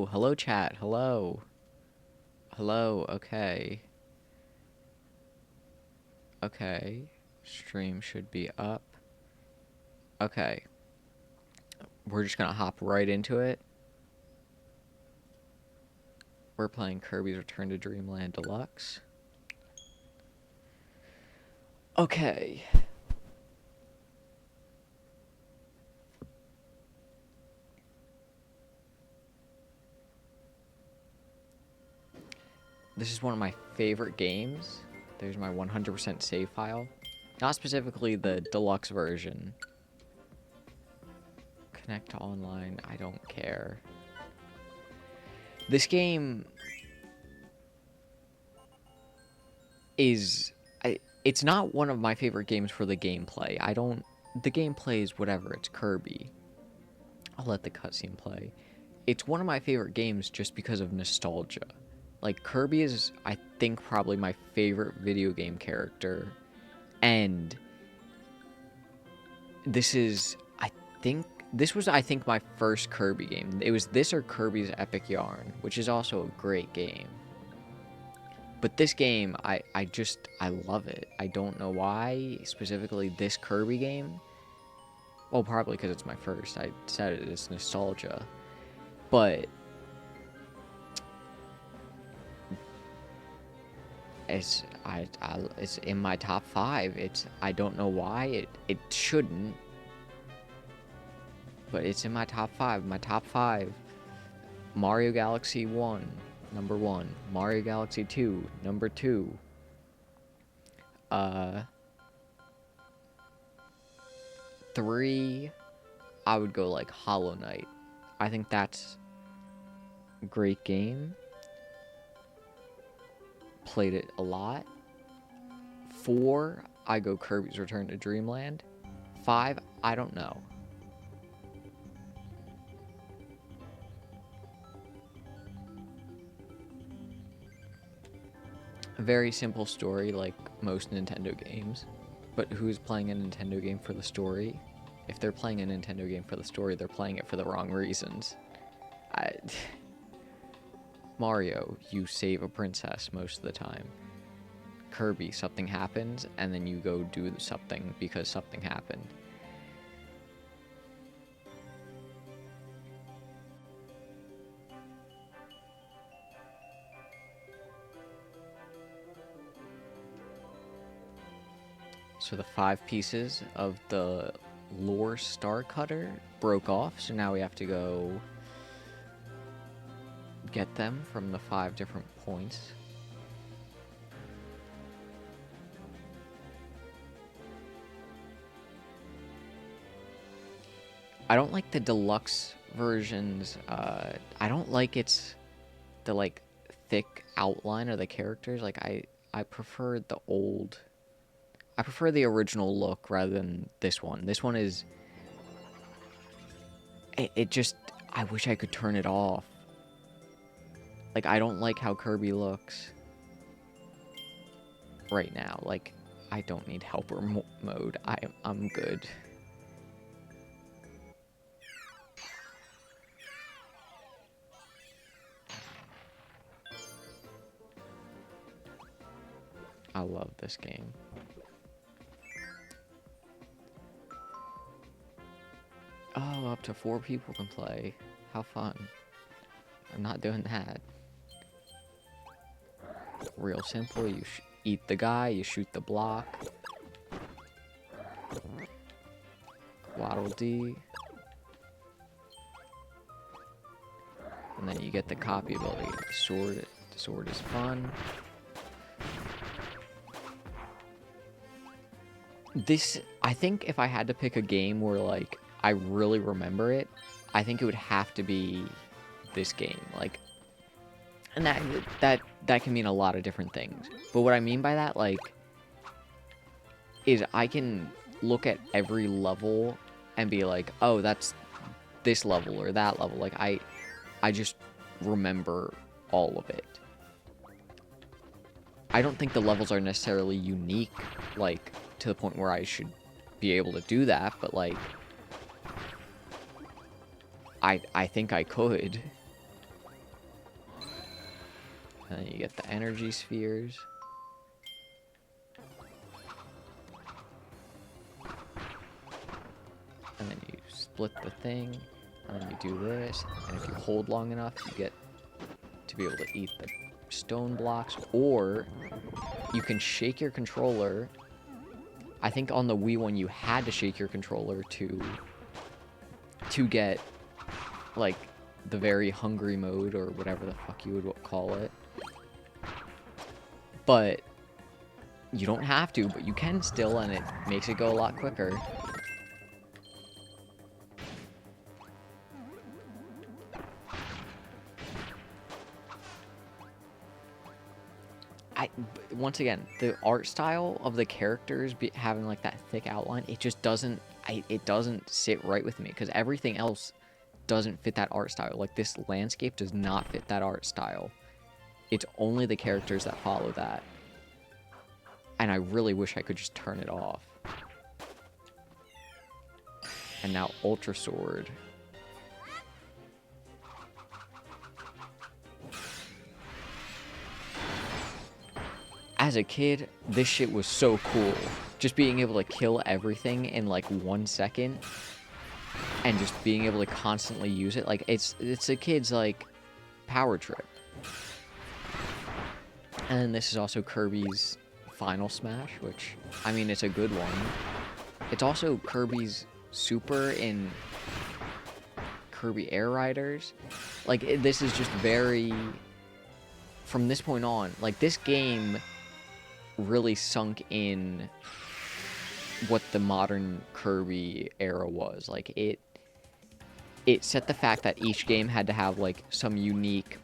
hello. Hello, chat. Hello. Hello. Okay. Okay. Stream should be up. Okay. We're just gonna hop right into it. We're playing Kirby's Return to Dreamland Deluxe. Okay. This is one of my favorite games. There's my 100% save file. Not specifically the deluxe version. Connect to online. I don't care. This game is... it's not one of my favorite games for the gameplay. The gameplay is whatever. It's Kirby. I'll let the cutscene play. It's one of my favorite games just because of nostalgia. Like, Kirby is, I think, probably my favorite video game character. And this was, I think, my first Kirby game. It was this or Kirby's Epic Yarn, which is also a great game. But this game, I love it. I don't know why, specifically this Kirby game. Well, probably because it's my first. I said it is nostalgia. But it's in my top 5. I don't know why it shouldn't, but it's in my top 5. My top 5: Mario Galaxy 1, number 1. Mario Galaxy 2, number 2. 3, I would go like Hollow Knight. I think that's a great game. Played it a lot. 4, I go Kirby's Return to Dreamland. 5, I don't know. A very simple story, like most Nintendo games. But who's playing a Nintendo game for the story? If they're playing a Nintendo game for the story, they're playing it for the wrong reasons. Mario, you save a princess most of the time. Kirby, something happens, and then you go do something because something happened. So the 5 pieces of the lore star cutter broke off, so now we have to go get them from the 5 different points. I don't like the deluxe versions. I don't like the like thick outline of the characters. Like I prefer the old. I prefer the original look rather than this one. This one is... It just... I wish I could turn it off. Like, I don't like how Kirby looks right now. Like, I don't need helper mode. I'm good. I love this game. Oh, up to 4 people can play. How fun. I'm not doing that. Real simple. You eat the guy, you shoot the block. Waddle D. And then you get the copy ability. The sword. The sword is fun. This, I think if I had to pick a game where, like, I really remember it, I think it would have to be this game. Like, and that can mean a lot of different things. But what I mean by that, like, is I can look at every level and be like, oh, that's this level or that level. Like, I just remember all of it. I don't think the levels are necessarily unique, like, to the point where I should be able to do that, but, like, I think I could. And then you get the energy spheres. And then you split the thing. And then you do this. And if you hold long enough, you get to be able to eat the stone blocks. Or you can shake your controller. I think on the Wii one you had to shake your controller to get like the very hungry mode or whatever the fuck you would call it. But you don't have to, but you can still, and it makes it go a lot quicker. Once again, the art style of the characters having like that thick outline, it just doesn't, it doesn't sit right with me, because everything else doesn't fit that art style. Like, this landscape does not fit that art style. It's only the characters that follow that. And I really wish I could just turn it off. And now Ultra Sword. As a kid, this shit was so cool. Just being able to kill everything in like 1 second. And just being able to constantly use it. Like, it's a kid's like power trip. And then this is also Kirby's Final Smash, which, I mean, it's a good one. It's also Kirby's Super in Kirby Air Riders. Like, this is just very... From this point on, like, this game really sunk in what the modern Kirby era was. Like, it set the fact that each game had to have, like, some unique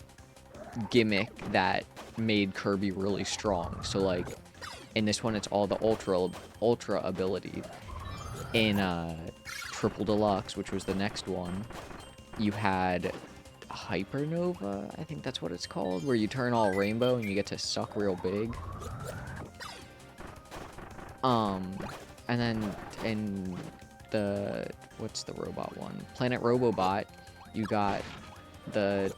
gimmick that made Kirby really strong. So, like, in this one, it's all the ultra ability. In Triple Deluxe, which was the next one, you had Hypernova, I think that's what it's called, where you turn all rainbow and you get to suck real big. And then in the, what's the robot one? Planet Robobot, you got the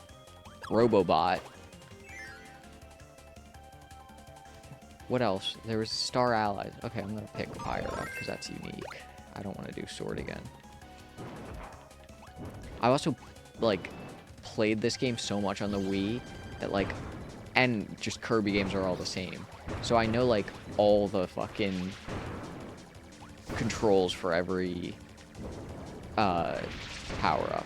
Robobot. What else? There was Star Allies. Okay, I'm gonna pick Fire up because that's unique. I don't want to do Sword again. I also, like, played this game so much on the Wii that, like, and just Kirby games are all the same. So I know, like, all the fucking controls for every power-up.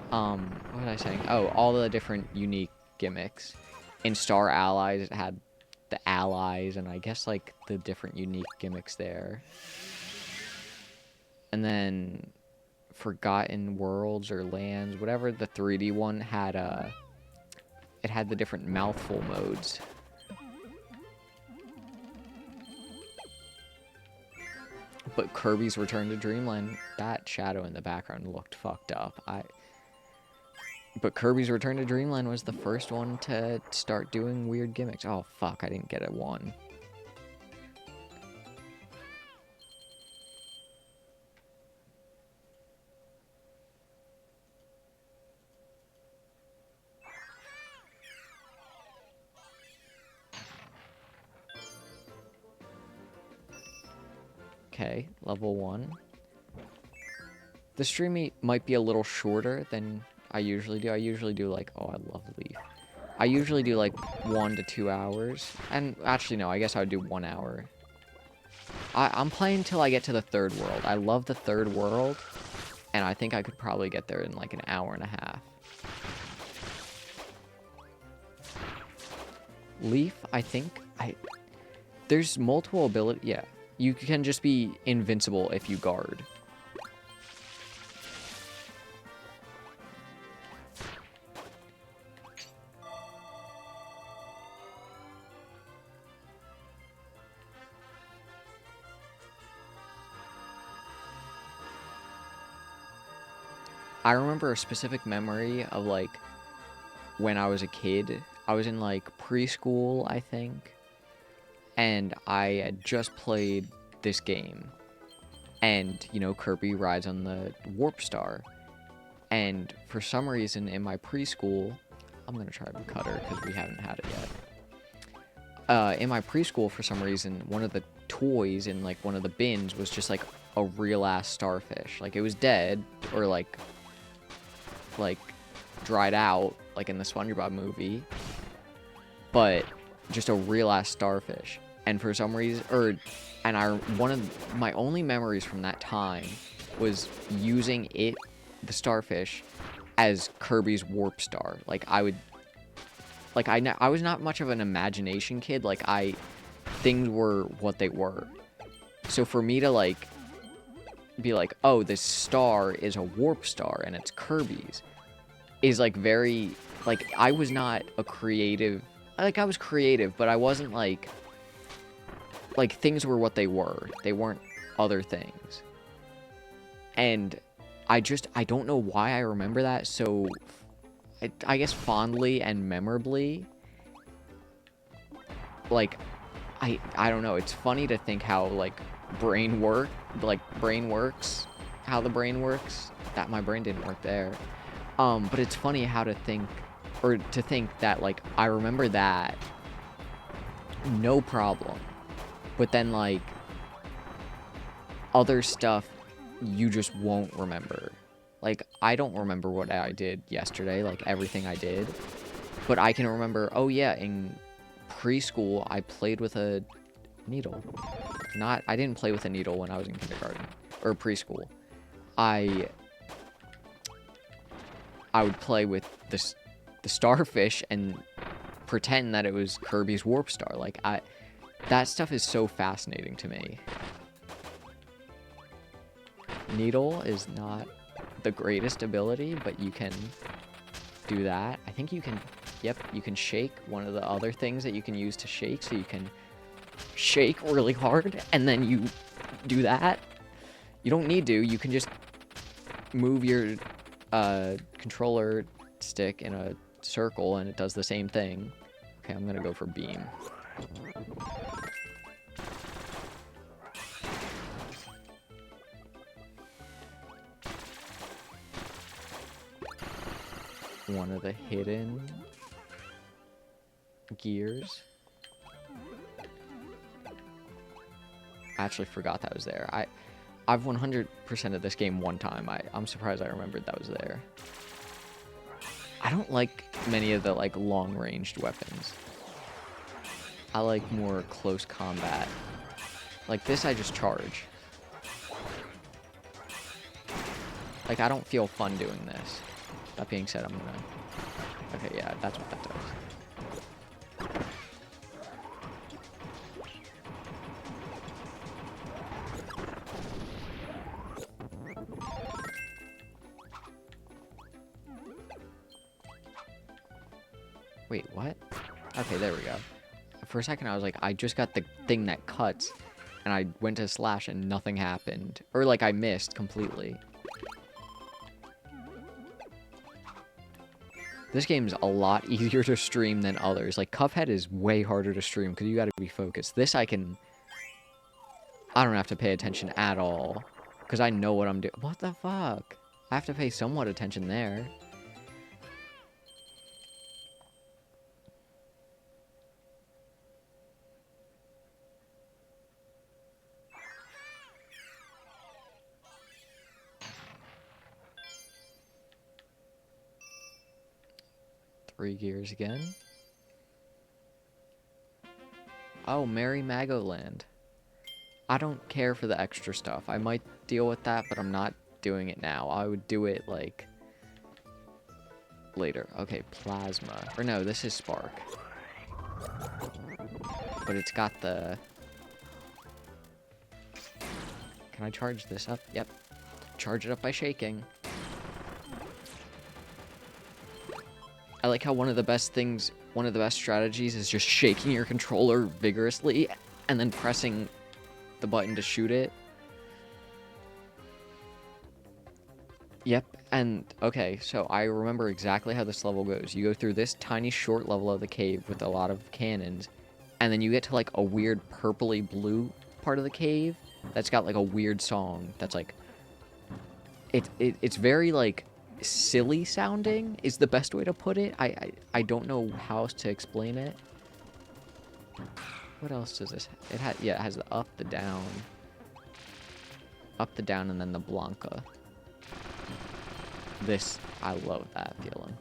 What was I saying? Oh, all the different unique gimmicks. In Star Allies, it had the allies, and I guess, like, the different unique gimmicks there. And then Forgotten Worlds or Lands, whatever the 3D one had, it had the different mouthful modes. But Kirby's Return to Dreamland, that shadow in the background looked fucked up. But Kirby's Return to Dreamland was the first one to start doing weird gimmicks. Oh, fuck, I didn't get it 1. Okay, level 1. The stream might be a little shorter than I usually do. I usually do, like, oh, I love Leaf. I usually do, like, 1 to 2 hours. And actually, no, I guess I would do 1 hour. I'm playing till I get to the 3rd world. I love the 3rd world, and I think I could probably get there in, like, an hour and a half. Leaf, I think, there's multiple ability, yeah. You can just be invincible if you guard. I remember a specific memory of, like, when I was a kid. I was in, like, preschool, I think. And I had just played this game. And, you know, Kirby rides on the Warp Star. And for some reason in my preschool, I'm going to try to cut her because we haven't had it yet. In my preschool, for some reason, one of the toys in like one of the bins was just like a real ass starfish. Like it was dead or like dried out, like in the SpongeBob movie, but just a real ass starfish. And for some reason, one of my only memories from that time was using it, the starfish, as Kirby's Warp Star. Like I was not much of an imagination kid. Like things were what they were. So for me to like be like, oh, this star is a Warp Star and it's Kirby's, is like very, like, I was not a creative, like I was creative, but I wasn't like things were what they were. They weren't other things. And I don't know why I remember that so, I guess fondly and memorably. Like, I don't know. It's funny to think how, like, brain works, how the brain works. That my brain didn't work there. But it's funny how to think that, like, I remember that, no problem. But then, like, other stuff you just won't remember. Like, I don't remember what I did yesterday, like, everything I did. But I can remember, oh yeah, in preschool, I played with a needle. I didn't play with a needle when I was in kindergarten, or preschool. I would play with the starfish and pretend that it was Kirby's Warp Star. Like, that stuff is so fascinating to me. Needle is not the greatest ability, but you can do that. I think you can, yep, you can shake. One of the other things that you can use to shake, so you can shake really hard, and then you do that. You don't need to, you can just move your controller stick in a circle and it does the same thing. Okay, I'm gonna go for beam. One of the hidden gears. I actually forgot that was there. I've 100% of this game one time. I'm surprised I remembered that was there. I don't like many of the, like, long-ranged weapons. I like more close combat. Like this, I just charge. Like, I don't feel fun doing this. That being said, I'm gonna... Okay, yeah, that's what that does. Wait, what? Okay, there we go. For a second, I was like, I just got the thing that cuts, and I went to slash and nothing happened. Or, like, I missed completely. This game's a lot easier to stream than others. Like, Cuphead is way harder to stream because you gotta be focused. This I don't have to pay attention at all because I know what I'm doing. What the fuck? I have to pay somewhat attention there. Three gears again. Oh, Merry Magoland. I don't care for the extra stuff. I might deal with that, but I'm not doing it now. I would do it, like, later. Okay, Plasma. Or no, this is Spark. But it's got the... Can I charge this up? Yep. Charge it up by shaking. I like how one of the best strategies is just shaking your controller vigorously and then pressing the button to shoot it. Yep, and okay, so I remember exactly how this level goes. You go through this tiny short level of the cave with a lot of cannons, and then you get to like a weird purpley blue part of the cave that's got like a weird song that's like... It's very like silly sounding is the best way to put it. I don't know how else to explain it. What else does this have? It has the up, the down. Up, the down, and then the Blanca. This, I love that feeling.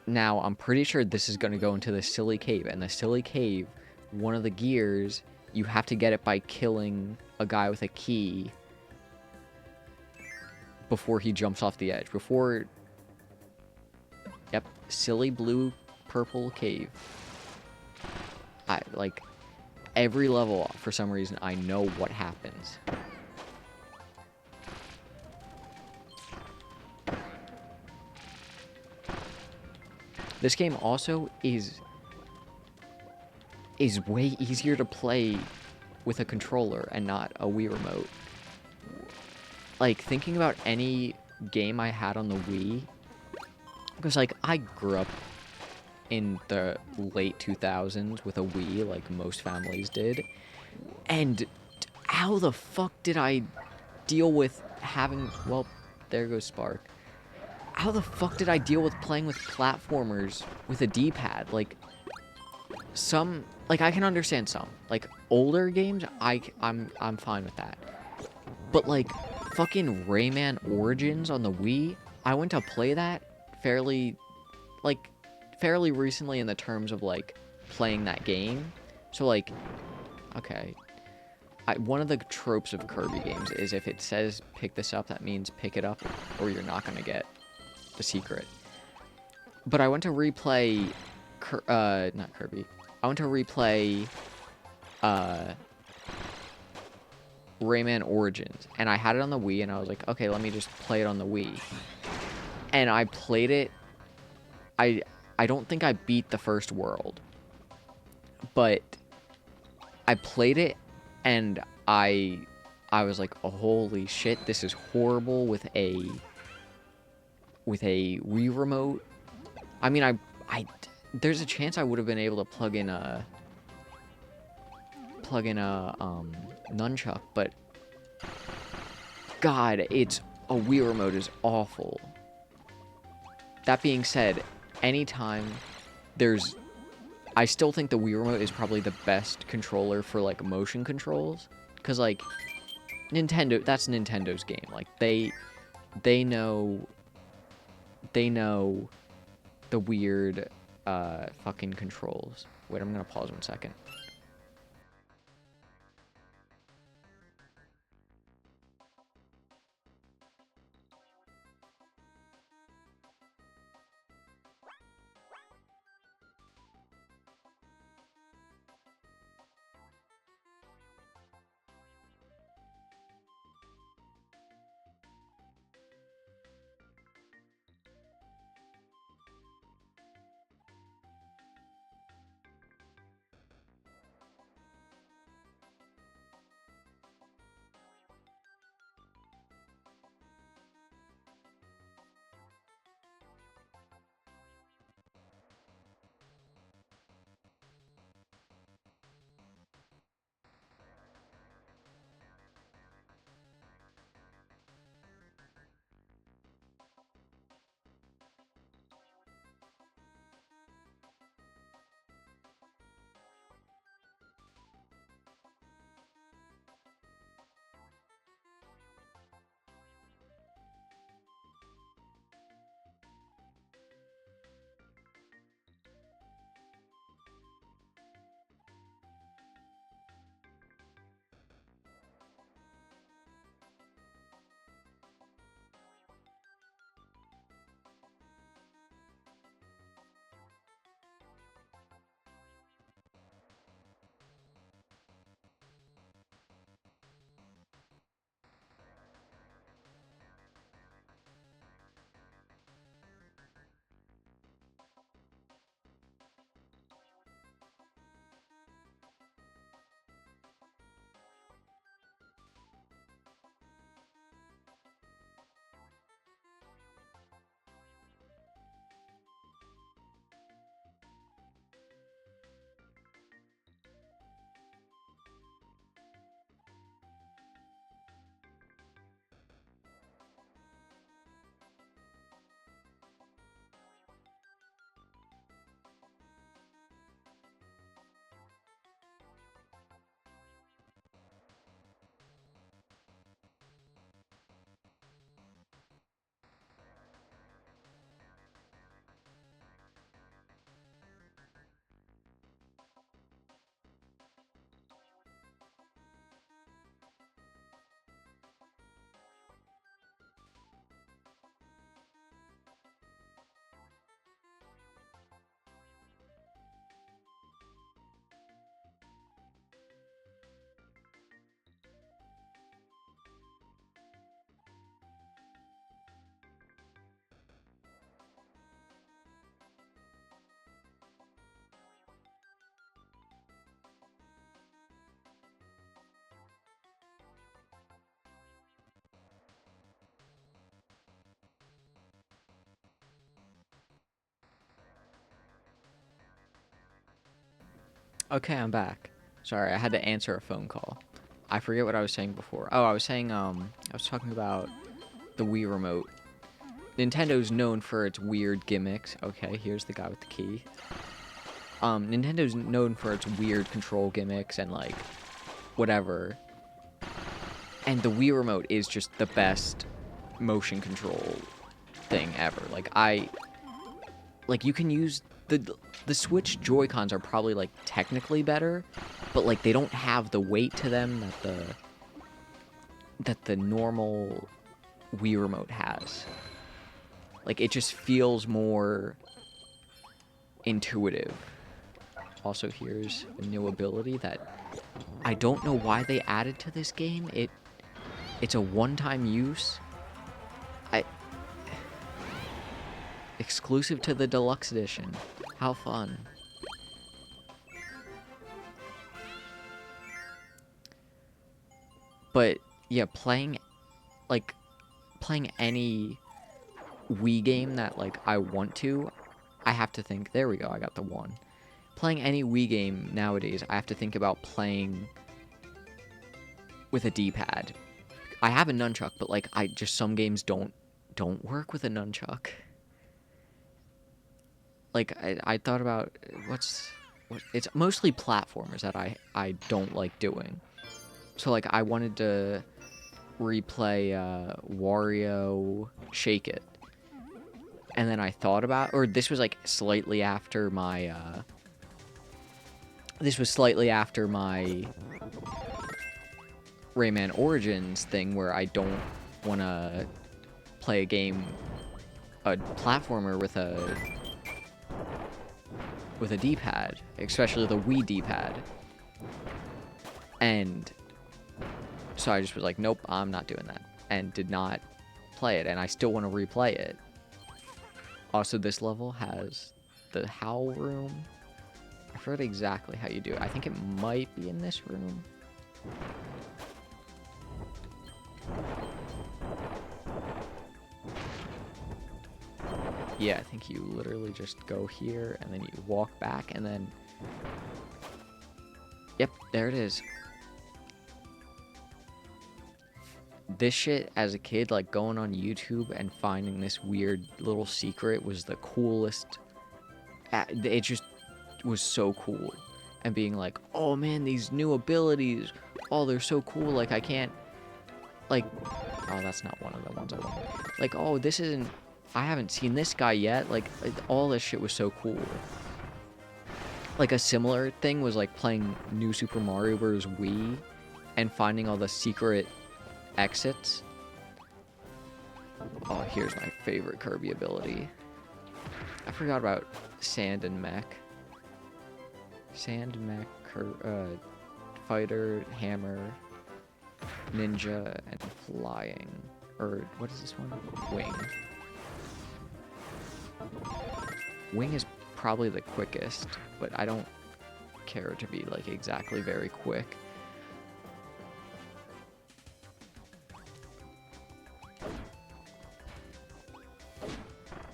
Now, I'm pretty sure this is going to go into the Silly Cave. And the Silly Cave, one of the gears, you have to get it by killing a guy with a key before he jumps off the edge. Before... Yep, Silly Blue Purple Cave. Like, every level, for some reason, I know what happens. This game also is way easier to play with a controller and not a Wii remote. Like, thinking about any game I had on the Wii, because, like, I grew up in the late 2000s with a Wii, like most families did, and how the fuck did I deal with having, well, there goes Spark. How the fuck did I deal with playing with platformers with a D-pad? Like, some, like, I can understand some. Like, older games, I'm fine with that. But, like, fucking Rayman Origins on the Wii, I went to play that fairly recently in the terms of, like, playing that game. So, like, okay. One of the tropes of Kirby games is if it says pick this up, that means pick it up or you're not going to get the secret. But I went to replay not Kirby. I went to replay Rayman Origins, and I had it on the Wii, and I was like, okay, let me just play it on the Wii. And I played it. I don't think I beat the first world, but I played it, and I was like, oh, holy shit, this is horrible with a Wii remote. I mean, there's a chance I would have been able to plug in a nunchuck, but God, a Wii remote is awful. That being said, anytime I still think the Wii remote is probably the best controller for, like, motion controls, because, like, that's Nintendo's game. Like, they know the weird fucking controls. Wait, I'm gonna pause 1 second. Okay, I'm back. Sorry, I had to answer a phone call. I forget what I was saying before. Oh, I was saying, I was talking about the Wii Remote. Nintendo's known for its weird gimmicks. Okay, here's the guy with the key. Nintendo's known for its weird control gimmicks and, like, whatever. And the Wii Remote is just the best motion control thing ever. Like, you can use the Switch Joy-Cons are probably, like, technically better, but, like, they don't have the weight to them that the normal Wii Remote has. Like, it just feels more intuitive. Also, here's a new ability that I don't know why they added to this game. It's a one-time use. Exclusive to the deluxe edition. How fun. But yeah, playing any Wii game that, like, I want to, I have to think, there we go, I got the one. Playing any Wii game nowadays, I have to think about playing with a D-pad. I have a nunchuck, but, like, some games don't work with a nunchuck. Like, I thought about, it's mostly platformers that I don't like doing. So, like, I wanted to replay Wario Shake It. And then I thought about, or this was, like, slightly after my, Rayman Origins thing, where I don't want to play a platformer with a D-pad, especially the Wii D-pad. And so I just was like, nope, I'm not doing that, and did not play it, and I still want to replay it. Also, this level has the Howl Room. I forget exactly how you do it. I think it might be in this room. Yeah, I think you literally just go here, and then you walk back, and then... Yep, there it is. This shit, as a kid, like, going on YouTube and finding this weird little secret was the coolest. It just was so cool. And being like, oh man, these new abilities, oh, they're so cool, like, I can't, like, oh, that's not one of the ones I want. Like, oh, this isn't, I haven't seen this guy yet, like, all this shit was so cool. Like, a similar thing was, like, playing New Super Mario Bros. Wii and finding all the secret exits. Oh, here's my favorite Kirby ability. I forgot about Sand and Mech. Sand, Mech, Fighter, Hammer, Ninja, and Flying. Or, what is this one? Wing. Wing is probably the quickest, but I don't care to be, like, exactly very quick.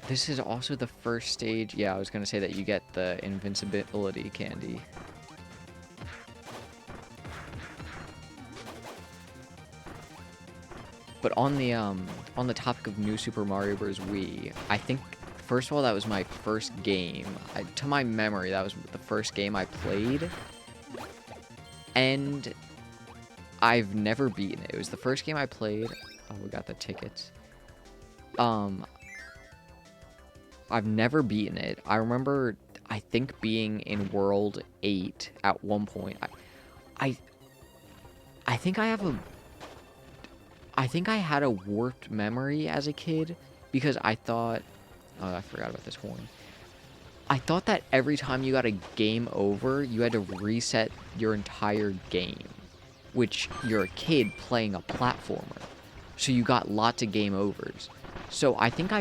This is also the first stage. Yeah, I was gonna say that you get the invincibility candy. But on the topic of New Super Mario Bros. Wii, I think, first of all, that was my first game. To my memory, that was the first game I played. And I've never beaten it. It was the first game I played. Oh, we got the tickets. I've never beaten it. I remember, I think, being in World 8 at one point. I think I had a warped memory as a kid, because I thought, oh, I forgot about this horn. I thought that every time you got a game over, you had to reset your entire game, which you're a kid playing a platformer. So you got lots of game overs. So I think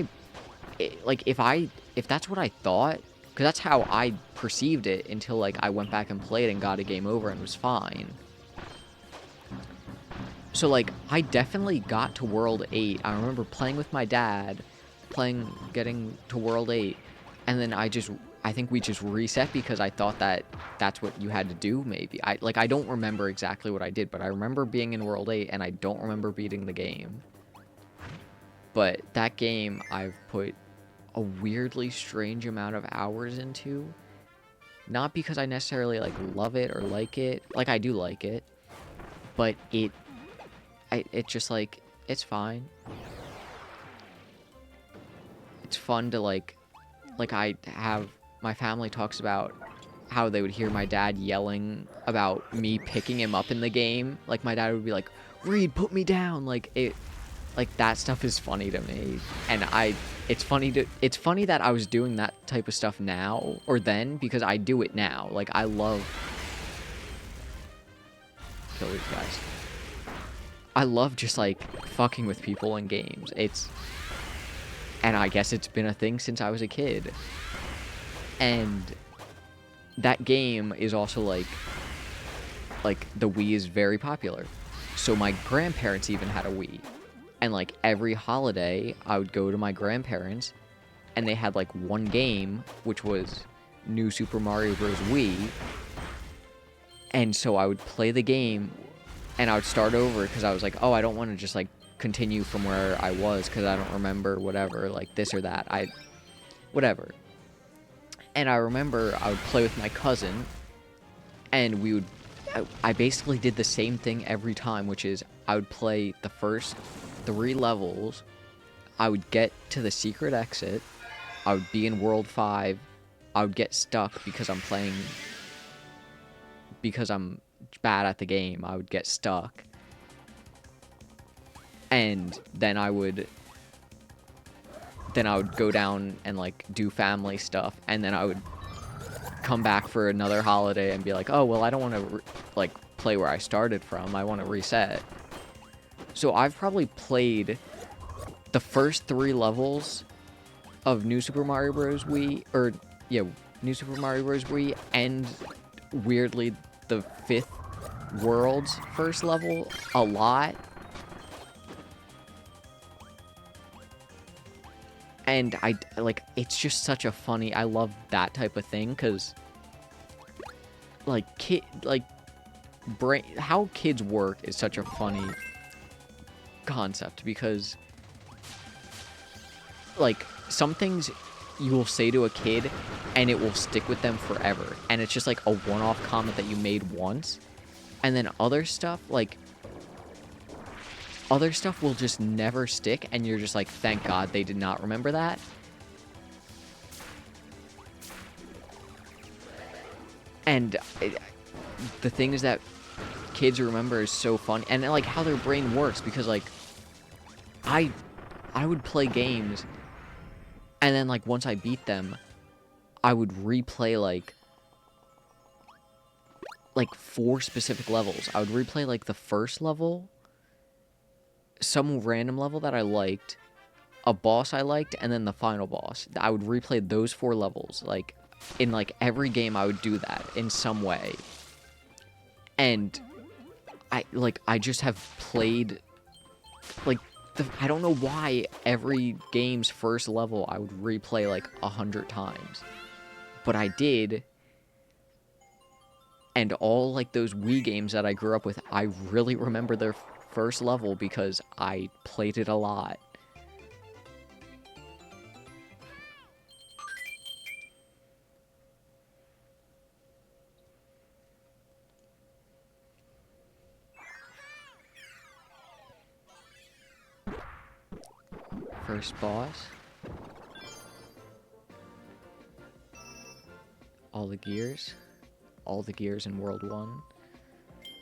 if that's what I thought, because that's how I perceived it until, like, I went back and played and got a game over and was fine. So, like, I definitely got to World 8. I remember playing with my dad, getting to World 8, and then I I think we just reset because I thought that that's what you had to do, maybe. I don't remember exactly what I did, but I remember being in World 8, and I don't remember beating the game. But that game I've put a weirdly strange amount of hours into. Not because I necessarily, like, love it or like it. Like, I do like it. But it just, like, it's fine. It's fun to, like, I have... My family talks about how they would hear my dad yelling about me picking him up in the game. Like, my dad would be like, Reed, put me down! Like, that stuff is funny to me. And it's funny that I was doing that type of stuff now, or then, because I do it now. Like, I love... Kill these guys. I love just, like, fucking with people in games. And I guess it's been a thing since I was a kid. And that game is also, like, the Wii is very popular. So my grandparents even had a Wii. And, like, every holiday, I would go to my grandparents, and they had, like, one game, which was New Super Mario Bros. Wii. And so I would play the game, and I would start over, because I was like, oh, I don't want to just, like, continue from where I was, because I don't remember whatever, like, this or that. Whatever. And I remember I would play with my cousin, and we would... I basically did the same thing every time, which is I would play the first 3 levels, I would get to the secret exit, I would be in World 5, I would get stuck because I'm bad at the game, I would get stuck, and then I would go down and, like, do family stuff, and then I would come back for another holiday and be like, oh, well, I don't want to, like, play where I started from, I want to reset. So I've probably played the first 3 levels of New Super Mario Bros. Wii, or, yeah, New Super Mario Bros. Wii, and, weirdly, the 5th world's first level a lot. And it's just such a funny, I love that type of thing, because, like, how kids work is such a funny concept, because, like, some things you will say to a kid and it will stick with them forever, and it's just like a one-off comment that you made once, and then other stuff will just never stick, and you're just like, thank God they did not remember that. And the things that kids remember is so funny, and like how their brain works, because, like, I would play games, and then, like, once I beat them, I would replay, like 4 specific levels. I would replay, like, the first level, some random level that I liked, a boss I liked, and then the final boss. I would replay those 4 levels. Like, in, like, every game I would do that in some way. And I just have played, like, I don't know why every game's first level I would replay, like, 100 times. But I did. And all, like, those Wii games that I grew up with, I really remember their first level because I played it a lot. First boss. All the gears. All the gears in World 1.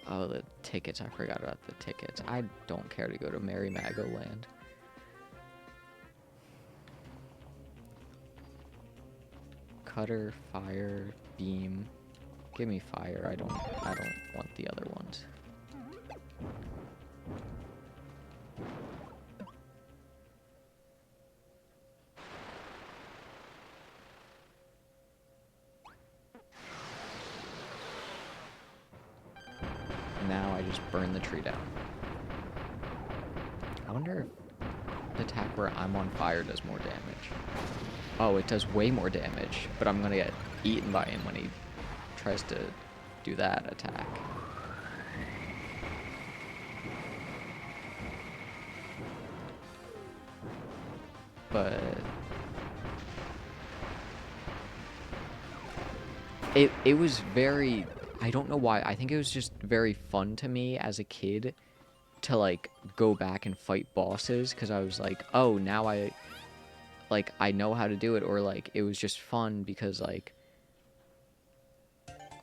Oh, the tickets. I forgot about the tickets. I don't care to go to Merry Magoland. Cutter, fire, beam. Give me fire. I don't want the other ones. Now I just burn the tree down. I wonder if the attack where I'm on fire does more damage. Oh, it does way more damage, but I'm gonna get eaten by him when he tries to do that attack. But it was very, I don't know why, I think it was just very fun to me as a kid to like go back and fight bosses, because I was like, oh, now I know how to do it, or like it was just fun because like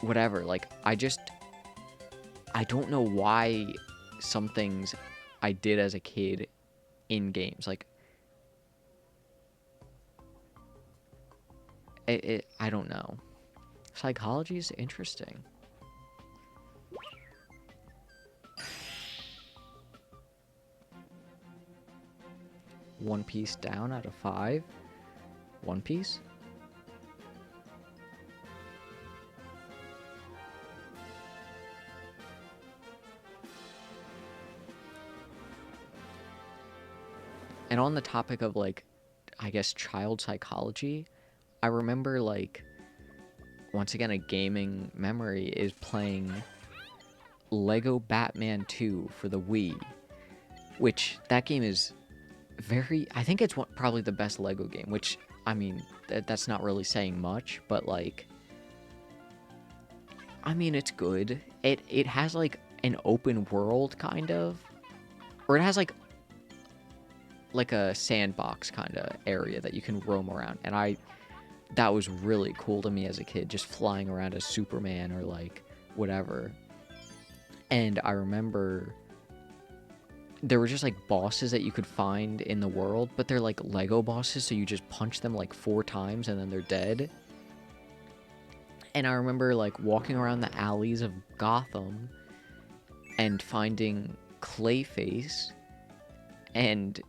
whatever, like I don't know why some things I did as a kid in games, like I don't know. Psychology is interesting. One Piece down out of 5. One Piece? And on the topic of like, I guess, child psychology, I remember like, once again, a gaming memory is playing Lego Batman 2 for the Wii, which that game is very, I think it's probably the best Lego game, which, I mean, that's not really saying much, but like, I mean, it's good. It has like an open world kind of, or it has like a sandbox kind of area that you can roam around, and that was really cool to me as a kid, just flying around as Superman or like whatever. And I remember there were just like bosses that you could find in the world, but they're like Lego bosses, so you just punch them like 4 times and then they're dead. And I remember like walking around the alleys of Gotham and finding Clayface, and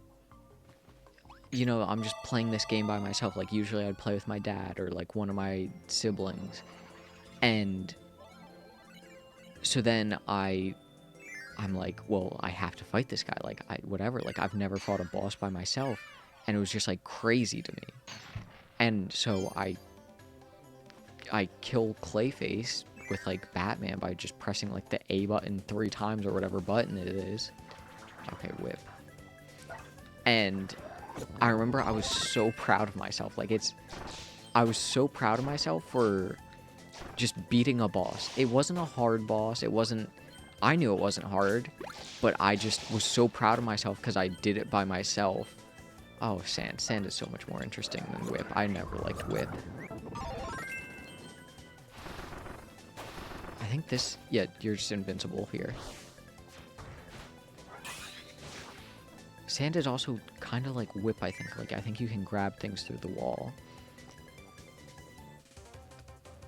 you know, I'm just playing this game by myself. Like, usually I'd play with my dad or, like, one of my siblings. And so then I'm like, well, I have to fight this guy. Like, whatever. Like, I've never fought a boss by myself. And it was just, like, crazy to me. And so I kill Clayface with, like, Batman by just pressing, like, the A button 3 times or whatever button it is. Okay, whip. And I remember I was so proud of myself. Like, I was so proud of myself for just beating a boss. It wasn't a hard boss. I knew it wasn't hard, but I just was so proud of myself because I did it by myself. Oh, Sand. Sand is so much more interesting than Whip. I never liked Whip. I think this, yeah, you're just invincible here. Sand is also kind of like Whip, I think. Like, I think you can grab things through the wall.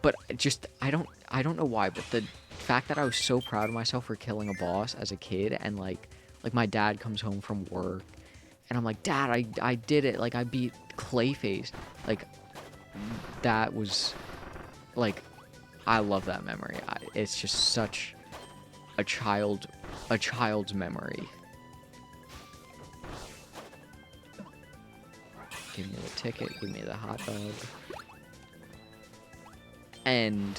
But just, I don't know why, but the fact that I was so proud of myself for killing a boss as a kid, and like my dad comes home from work, and I'm like, Dad, I did it. Like, I beat Clayface. Like, that was, like, I love that memory. It's just such a child's memory. Give me the ticket, give me the hot dog. And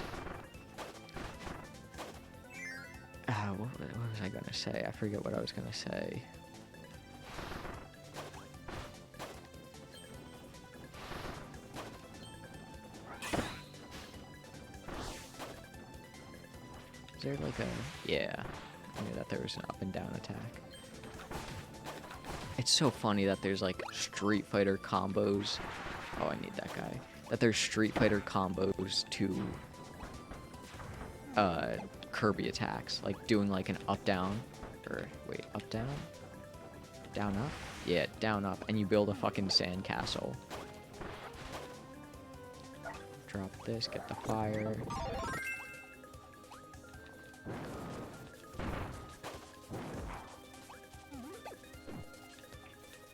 what was I gonna say? I forget what I was gonna say. Is there like a, yeah, I knew that there was an up and down attack. It's so funny that there's like Street Fighter combos. Oh, I need that guy. That there's Street Fighter combos to Kirby attacks, like doing like an up down, or wait, up down, down up, yeah, down up, and you build a fucking sand castle. Drop this, get the fire.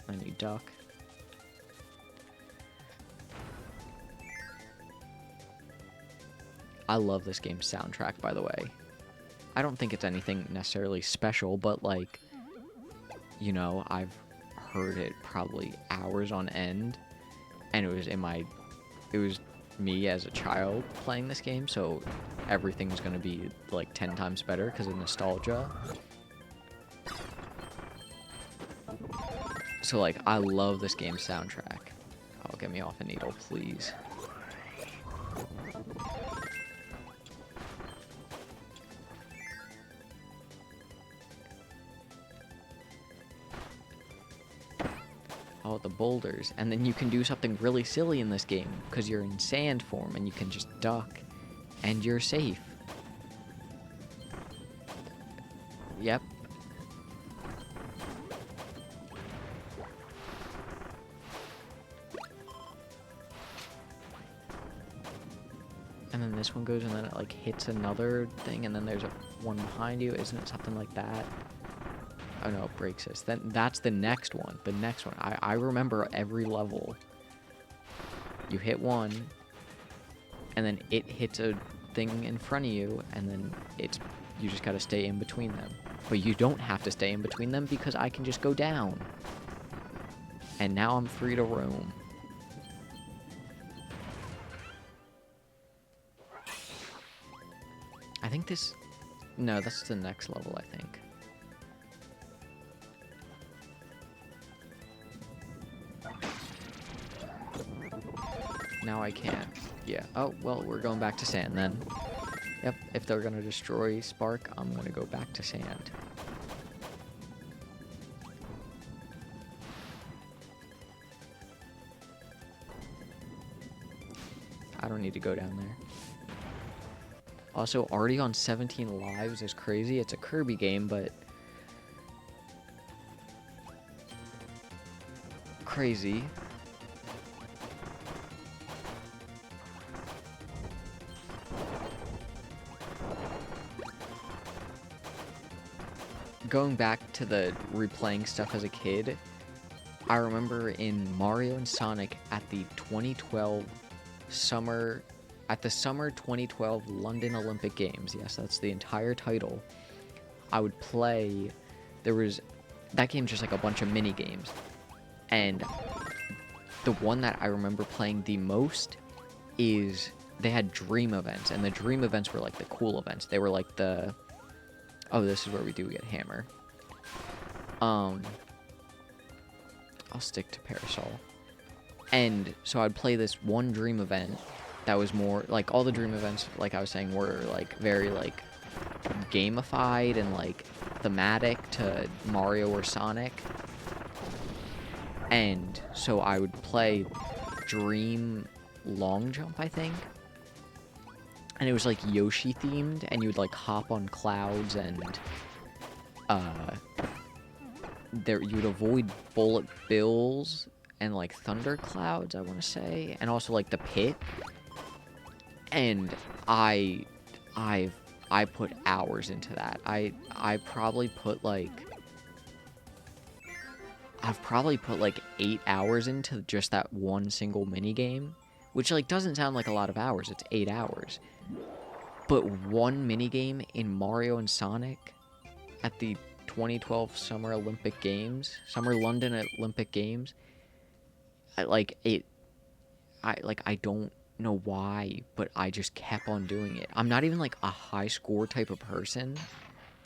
And you duck. I love this game's soundtrack, by the way. I don't think it's anything necessarily special, but like, you know, I've heard it probably hours on end, and it was me as a child playing this game, so everything's gonna be like 10 times better because of nostalgia. So like, I love this game's soundtrack. Oh, get me off a needle, please. Oh, the boulders. And then you can do something really silly in this game, because you're in sand form, and you can just duck, and you're safe. Yep. And then this one goes, and then it like hits another thing, and then there's one behind you. Isn't it something like that? Oh no, it breaks this. Then that's the next one. The next one. I remember every level. You hit one, and then it hits a thing in front of you, and then you just gotta stay in between them. But you don't have to stay in between them because I can just go down. And now I'm free to roam. I think this... No, that's the next level, I think. Now I can't. Yeah. Oh, well, we're going back to sand then. Yep, if they're gonna destroy Spark, I'm gonna go back to sand. I don't need to go down there. Also, already on 17 lives is crazy. It's a Kirby game, but... crazy. Going back to the replaying stuff as a kid, I remember in Mario and Sonic at the 2012 summer 2012 London Olympic Games. Yes, that's the entire title. I would play. That game's just like a bunch of mini games, and the one that I remember playing the most is they had dream events, and the dream events were like the cool events. They were like the... Oh, this is where we do get hammer. I'll stick to Parasol. And so I'd play this one dream event that was more... Like, all the dream events, like I was saying, were, like, very, like, gamified and, like, thematic to Mario or Sonic. And so I would play Dream Long Jump, I think. And it was like Yoshi themed, and you would like hop on clouds, and you would avoid bullet bills and like thunder clouds, I want to say, and also like the pit. And I put hours into that. I've probably put like 8 hours into just that one single mini game, which like doesn't sound like a lot of hours. It's 8 hours. But one minigame in Mario and Sonic at the 2012 Summer Olympic Games, Summer London Olympic Games, I don't know why, but I just kept on doing it. I'm not even like a high score type of person.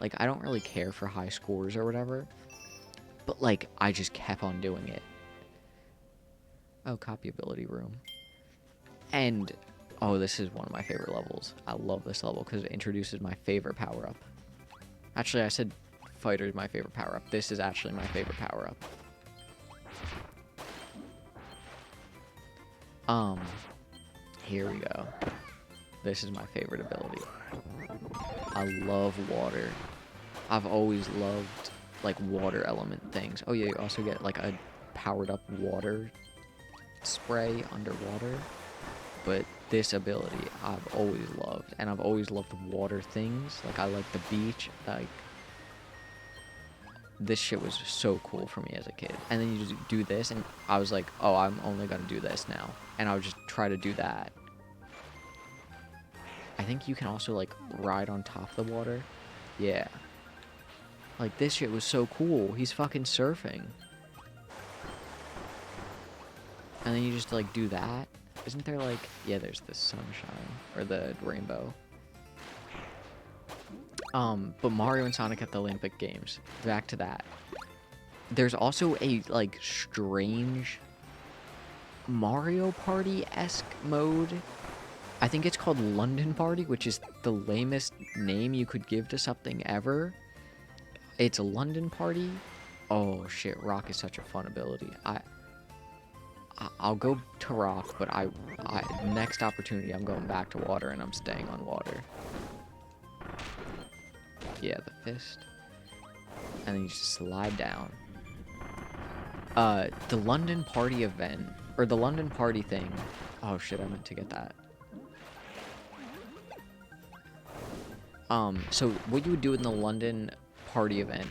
Like, I don't really care for high scores or whatever. But like, I just kept on doing it. Oh, copyability room. And... oh, this is one of my favorite levels. I love this level because it introduces my favorite power-up. Actually, I said fighter is my favorite power-up. This is actually my favorite power-up. Here we go. This is my favorite ability. I love water. I've always loved, like, water element things. Oh, yeah, you also get, like, a powered-up water spray underwater. But this ability I've always loved, and I've always loved water things. Like, I like the beach. Like, this shit was so cool for me as a kid. And then you just do this, and I was like, oh, I'm only gonna do this now. And I would just try to do that. I think you can also, like, ride on top of the water. Yeah. Like, this shit was so cool. He's fucking surfing. And then you just, like, do that. Isn't there, like... Yeah, there's the sunshine. Or the rainbow. But Mario and Sonic at the Olympic Games. Back to that. There's also a, like, strange Mario Party-esque mode. I think it's called London Party, which is the lamest name you could give to something ever. It's a London Party. Oh, shit. Rock is such a fun ability. I'll go to Rock, but next opportunity, I'm going back to water, and I'm staying on water. Yeah, the fist. And then you just slide down. The London Party event, or the London Party thing. Oh, shit, I meant to get that. So what you would do in the London Party event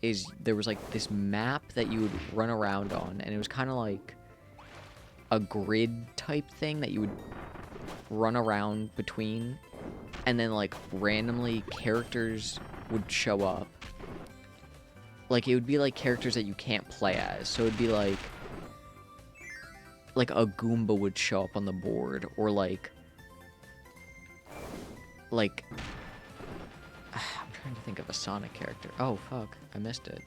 is there was, like, this map that you would run around on, and it was kind of like a grid type thing that you would run around between, and then, like, randomly characters would show up. Like, it would be, like, characters that you can't play as. So it'd be, like a Goomba would show up on the board, or, like, I'm trying to think of a Sonic character. Oh, fuck. I missed it.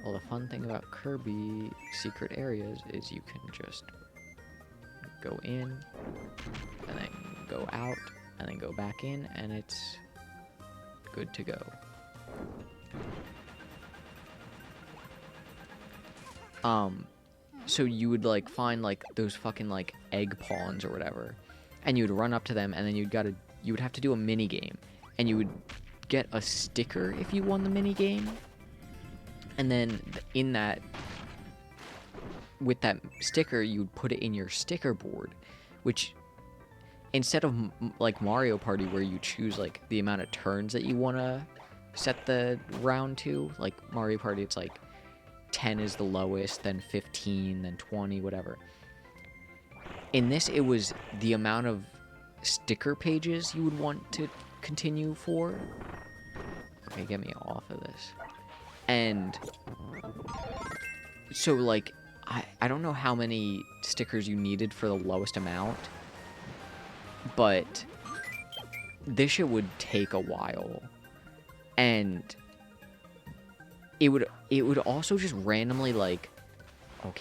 Well, the fun thing about Kirby secret areas is you can just go in, and then go out, and then go back in, and it's good to go. So you would, like, find, like, those fucking, like, egg pawns or whatever, and you would run up to them, and then you would have to do a mini game, and you would get a sticker if you won the mini game, and then in that, with that sticker, you would put it in your sticker board, which instead of like Mario Party where you choose, like, the amount of turns that you want to set the round to, like Mario Party, it's like 10 is the lowest, then 15, then 20, whatever. In this, it was the amount of sticker pages you would want to continue for. Okay, get me off of this. And so, like, I don't know how many stickers you needed for the lowest amount, but this shit would take a while. And it would also just randomly, like, oh,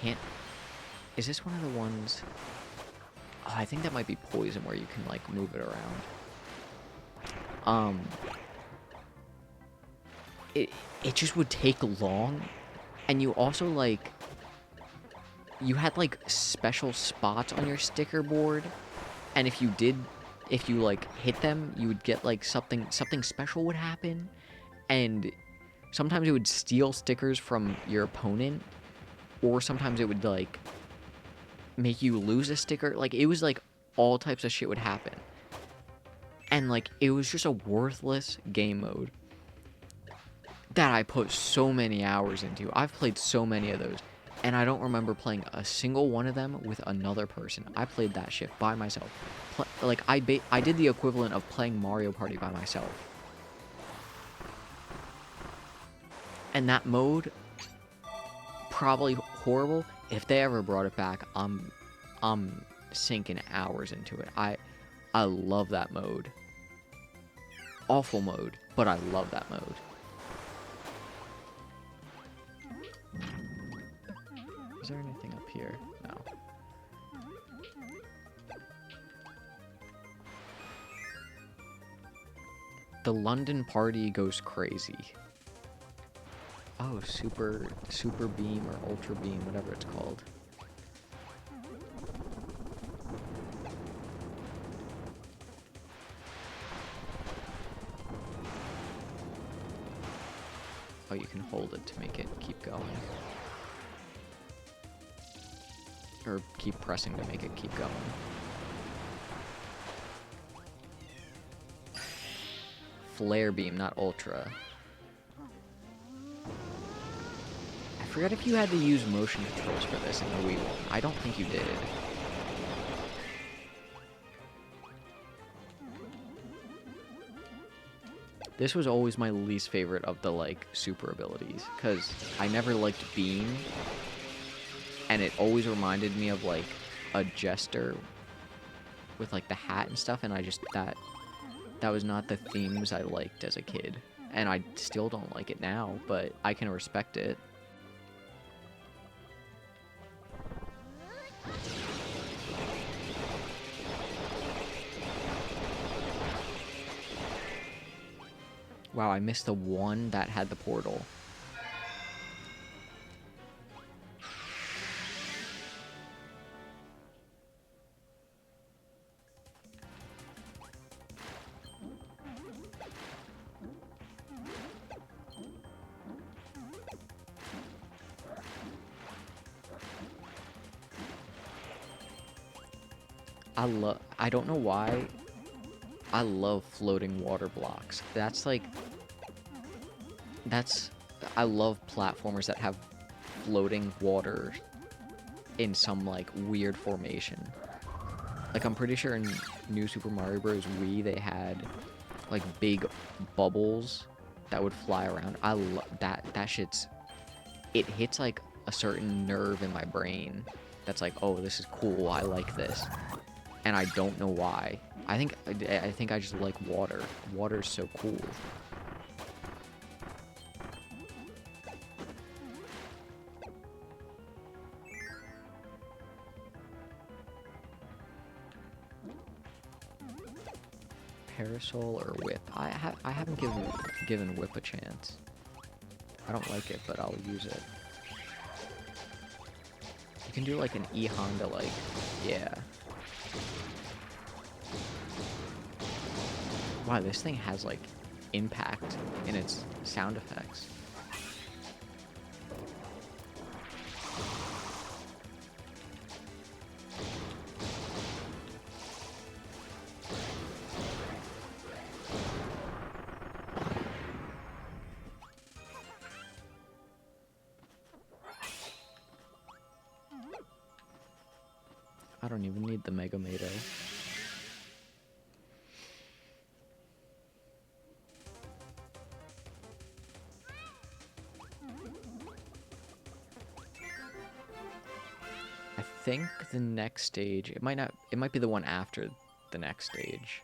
is this one of the ones? Oh, I think that might be Poison, where you can, like, move it around. It just would take long, and you also, like, you had, like, special spots on your sticker board, and if you, like, hit them, you would get, like, something special would happen, and sometimes it would steal stickers from your opponent, or sometimes it would, like, make you lose a sticker. Like, it was, like, all types of shit would happen. And, like, it was just a worthless game mode that I put so many hours into. I've played so many of those, and I don't remember playing a single one of them with another person. I played that shit by myself. Like, I did the equivalent of playing Mario Party by myself. And that mode, probably horrible. If they ever brought it back, I'm sinking hours into it. I love that mode. Awful mode, but I love that mode. Is there anything up here? No. The London Party goes crazy. Oh, super beam or ultra beam, whatever it's called. Oh, you can hold it to make it keep going. Or keep pressing to make it keep going. Flare beam, not ultra. I forgot if you had to use motion controls for this in the Wii one. I don't think you did. This was always my least favorite of the, like, super abilities, because I never liked beam. and it always reminded me of like a jester with like the hat and stuff, and I just that was not the themes I liked as a kid, and I still don't like it now, but I can respect it. Wow, I missed the one that had the portal. I don't know why, I love floating water blocks. I love platformers that have floating water in some, like, weird formation. Like, I'm pretty sure in New Super Mario Bros. Wii, they had, like, big bubbles that would fly around. I love that shit's... It hits, like, a certain nerve in my brain that's like, oh, this is cool, I like this. And I don't know why. I think I just like water. Water's so cool. Parasol or whip? I haven't given whip a chance. I don't like it, but I'll use it. You can do like an E Honda, like, yeah. Wow, this thing has like impact in its sound effects. I don't even need the Mega Mado. I think the next stage, it might be the one after the next stage.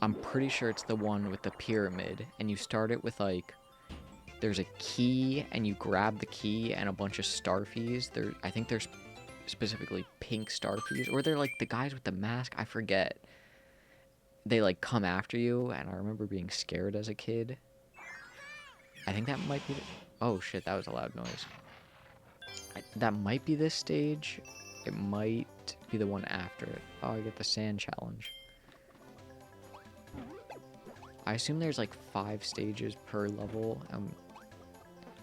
I'm pretty sure it's the one with the pyramid, and you start it with like, there's a key, and you grab the key and a bunch of starfies. I think there's specifically pink starfies, or they're like the guys with the mask, I forget. They like come after you, and I remember being scared as a kid. I think that might be oh shit, that was a loud noise. That might be this stage. It might be the one after it. Oh, I get the sand challenge. I assume there's like 5 stages per level.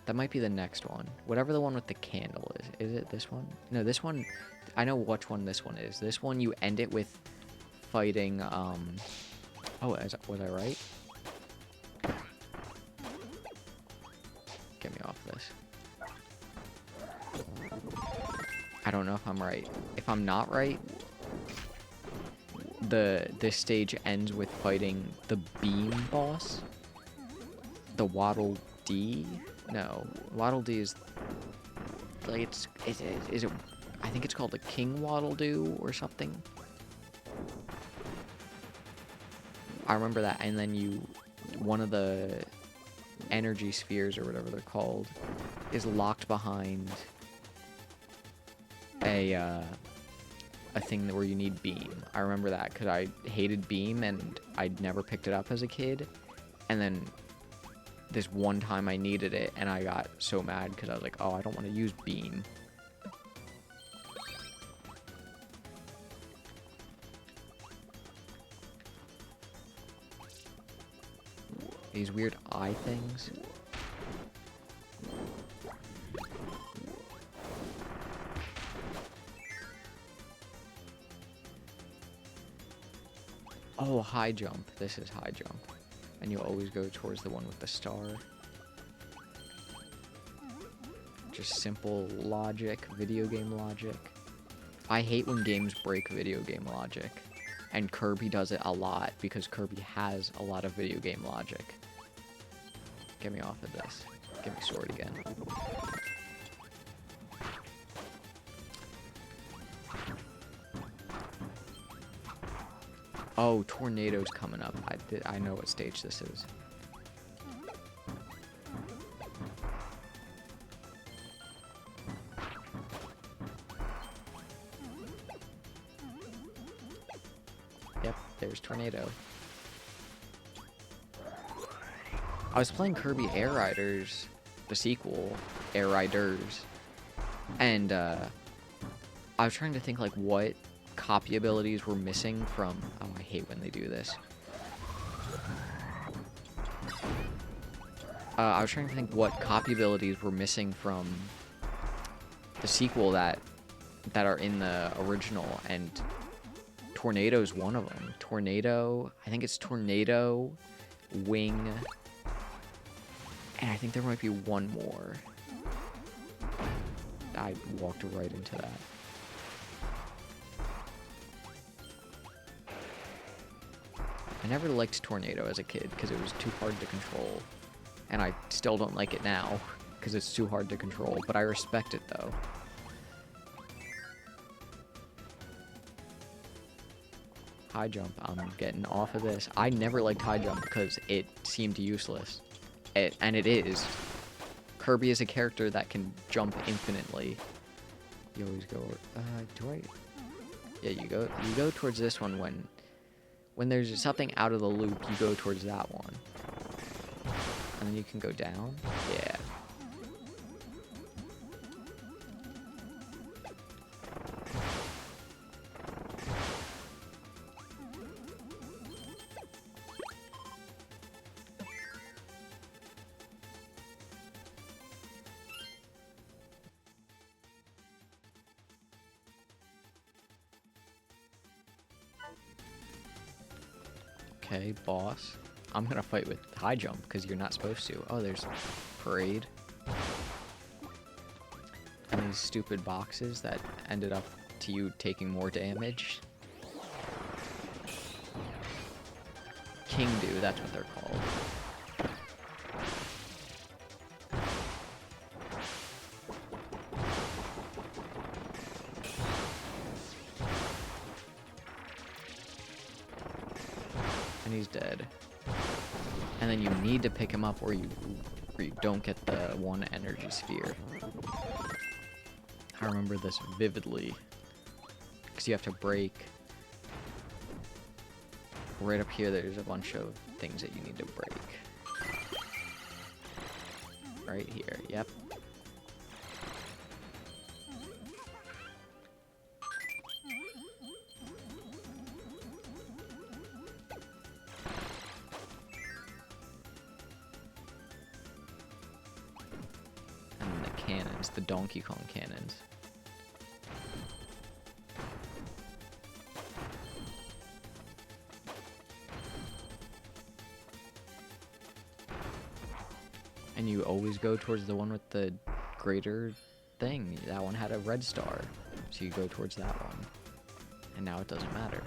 That might be the next one. Whatever the one with the candle is. Is it this one? No, this one... I know which one this one is. This one, you end it with fighting, Oh, was I right? Get me off this. I don't know if I'm right. If I'm not right, this stage ends with fighting the beam boss. The Waddle Dee? No, Waddle Dee is like is it? I think it's called the King Waddle Doo or something. I remember that, and then one of the energy spheres or whatever they're called is locked behind a thing where you need beam. I remember that because I hated beam and I'd never picked it up as a kid, and then this one time I needed it, and I got so mad because I was like, oh, I don't want to use beam. These weird eye things. Oh, high jump. This is high jump. And you always go towards the one with the star. Just simple logic, video game logic. I hate when games break video game logic. And Kirby does it a lot because Kirby has a lot of video game logic. Get me off of this. Get me sword again. Oh, tornado's coming up. I know what stage this is. Yep, there's tornado. I was playing Kirby Air Riders, the sequel, Air Riders, and I was trying to think like what copy abilities were missing from. Oh, I hate when they do this. I was trying to think what copy abilities were missing from the sequel that are in the original, and Tornado's one of them. Tornado, I think it's Tornado, Wing, and I think there might be one more. I walked right into that. I never liked Tornado as a kid because it was too hard to control. And I still don't like it now because it's too hard to control, but I respect it though. High jump, I'm getting off of this. I never liked high jump because it seemed useless. And it is. Kirby is a character that can jump infinitely. You always go, do I? Yeah, you go towards this one when there's something out of the loop, you go towards that one. And then you can go down? Yeah. Okay, boss. I'm gonna fight with high jump because you're not supposed to. Oh, there's parade. And these stupid boxes that ended up to you taking more damage. King Do, that's what they're called. And he's dead. And then you need to pick him up or you don't get the one energy sphere. I remember this vividly. Because you have to break. Right up here, there's a bunch of things that you need to break. Right here, yep. Cannons, the Donkey Kong cannons. And you always go towards the one with the greater thing. That one had a red star, so you go towards that one. And now it doesn't matter.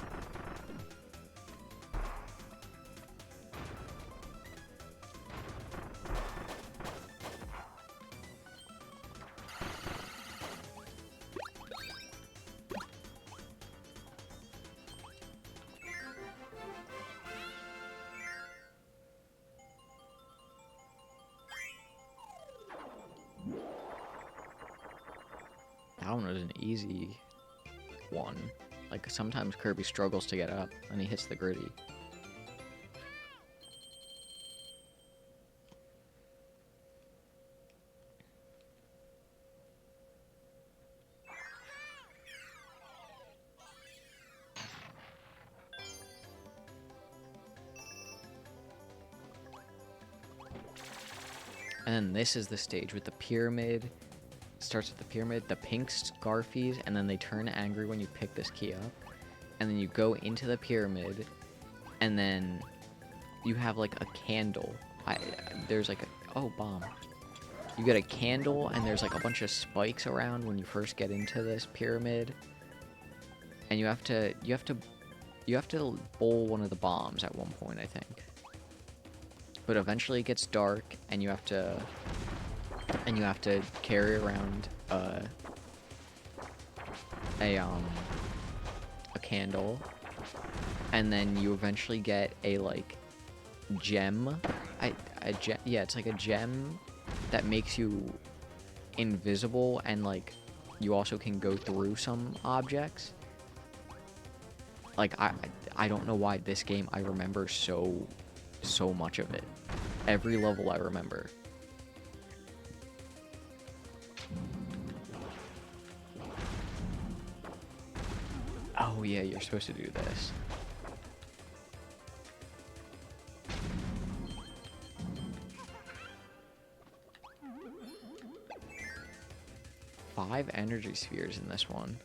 That one was an easy one. Like, sometimes Kirby struggles to get up, and he hits the gritty. And then this is the stage with the pyramid. Starts with the pyramid, the pink Scarfies, and then they turn angry when you pick this key up. And then you go into the pyramid, and then you have like a candle. There's like a, oh, bomb. You get a candle, and there's like a bunch of spikes around when you first get into this pyramid. And you have to bowl one of the bombs at one point, I think. But eventually it gets dark, and you have to carry around a candle, and then you eventually get a like gem. Yeah, it's like a gem that makes you invisible, and like you also can go through some objects. Like I don't know why this game I remember so much of it. Every level I remember. Oh yeah, you're supposed to do this. Five energy spheres in this one.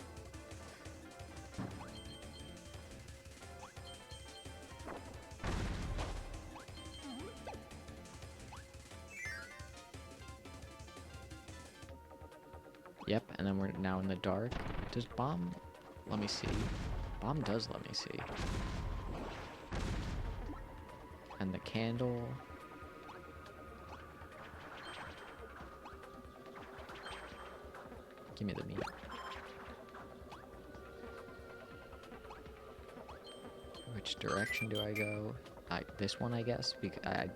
Yep, and then we're now in the dark. Does bomb... Let me see. Bomb does let me see. And the candle... Give me the meat. Which direction do I go? This one, I guess, because I had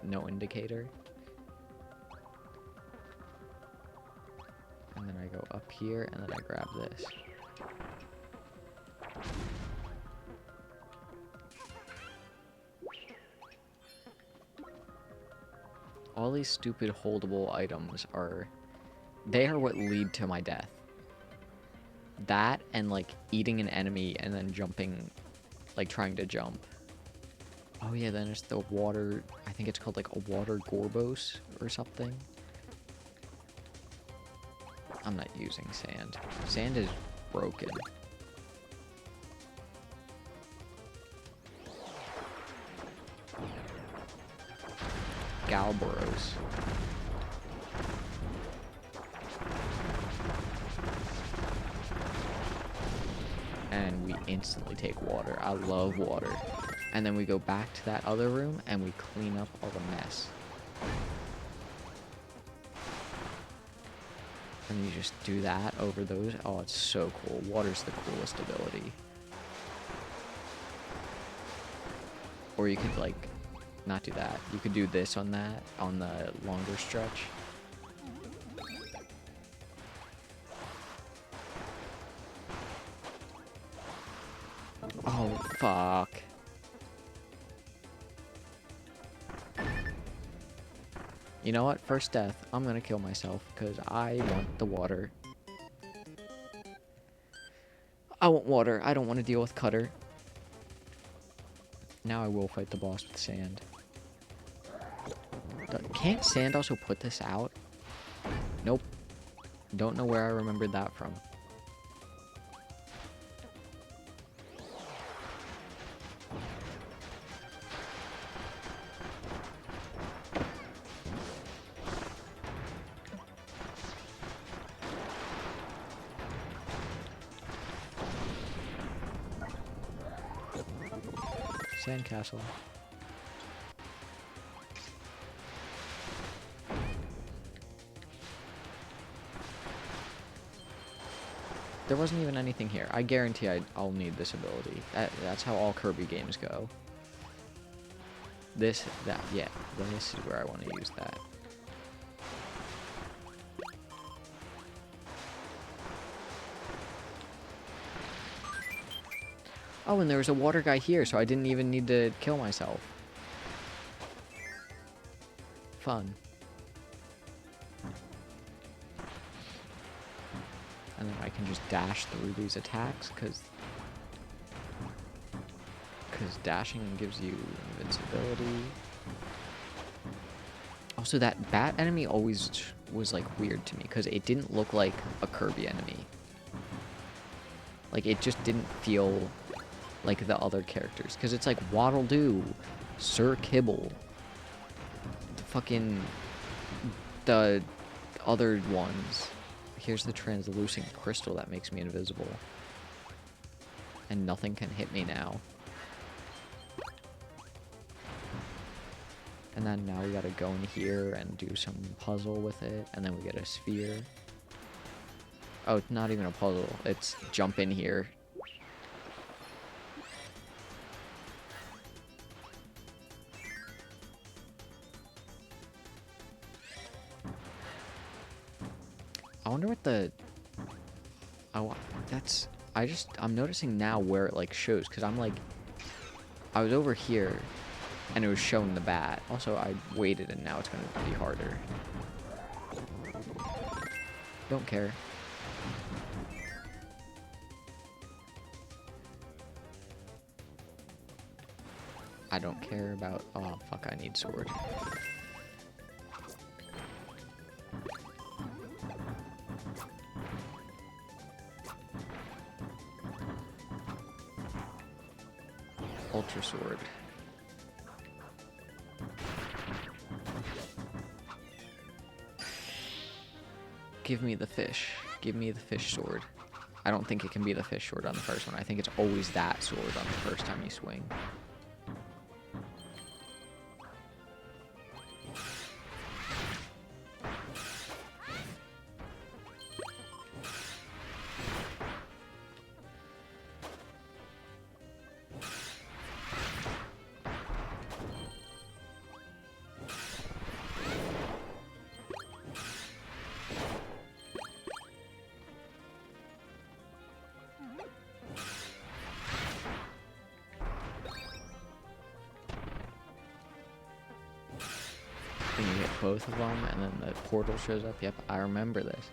no indicator. And then I go up here, and then I grab this. All these stupid holdable items are... They are what lead to my death. That and, like, eating an enemy and then jumping, like, trying to jump. Oh, yeah, then there's the water... I think it's called, like, a water Gorbos or something. I'm not using sand. Sand is broken. Galboros. And we instantly take water. I love water. And then we go back to that other room and we clean up all the mess. And you just do that over those. Oh, it's so cool. Water's the coolest ability. Or you could, like, not do that. You could do this on that, on the longer stretch. Oh, fuck. You know what? First death. I'm gonna kill myself because I want the water. I want water. I don't want to deal with Cutter. Now I will fight the boss with sand. Can't sand also put this out? Nope. Don't know where I remembered that from. Sandcastle. There wasn't even anything here. I guarantee I'll need this ability. That's how all Kirby games go. This, that, yeah. This is where I want to use that. Oh, and there was a water guy here, so I didn't even need to kill myself. Fun. And then I can just dash through these attacks, because dashing gives you invincibility. Also, that bat enemy always was, like, weird to me, because it didn't look like a Kirby enemy. Like, it just didn't feel like the other characters. Because it's like Waddle Doo, Sir Kibble, the other ones. Here's the translucent crystal that makes me invisible. And nothing can hit me now. And then now we gotta go in here and do some puzzle with it. And then we get a sphere. Oh, it's not even a puzzle. It's jump in here. I wonder what the... Oh, that's... I'm noticing now where it, like, shows. Because I'm, like... I was over here, and it was showing the bat. Also, I waited, and now it's going to be harder. Don't care. I don't care about... Oh, fuck, I need sword. Ultra sword. Give me the fish. Give me the fish sword. I don't think it can be the fish sword on the first one. I think it's always that sword on the first time you swing. And you hit both of them, and then the portal shows up. Yep, I remember this.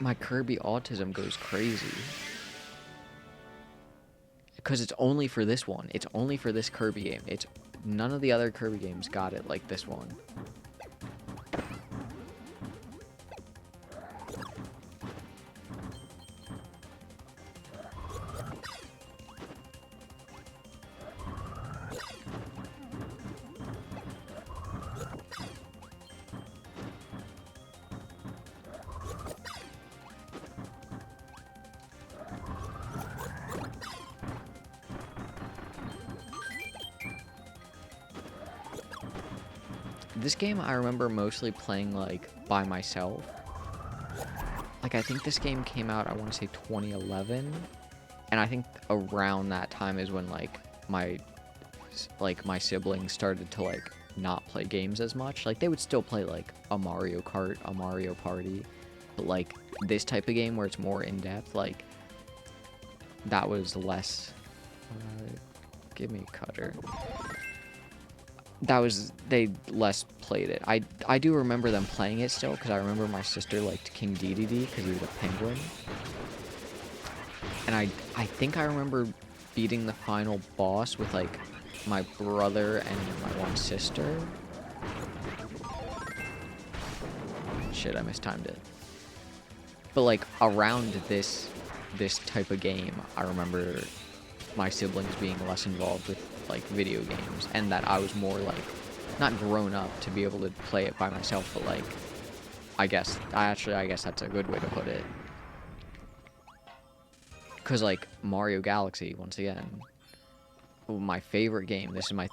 My Kirby autism goes crazy. Because it's only for this one. It's only for this Kirby game. It's none of the other Kirby games got it like this one. This game I remember mostly playing, like, by myself. Like, I think this game came out, I want to say 2011. And I think around that time is when, like, my siblings started to, like, not play games as much. Like, they would still play, like, a Mario Kart, a Mario Party. But, like, this type of game where it's more in-depth, like, that was less... give me a cutter. They less played it. I do remember them playing it still, because I remember my sister liked King Dedede, because he was a penguin. And I think I remember beating the final boss with, like, my brother and my one sister. Shit, I mistimed it. But, like, around this type of game, I remember my siblings being less involved with, like, video games, and that I was more, like, not grown up to be able to play it by myself, but, like, I guess that's a good way to put it. Because, like, Mario Galaxy, once again, my favorite game, this is my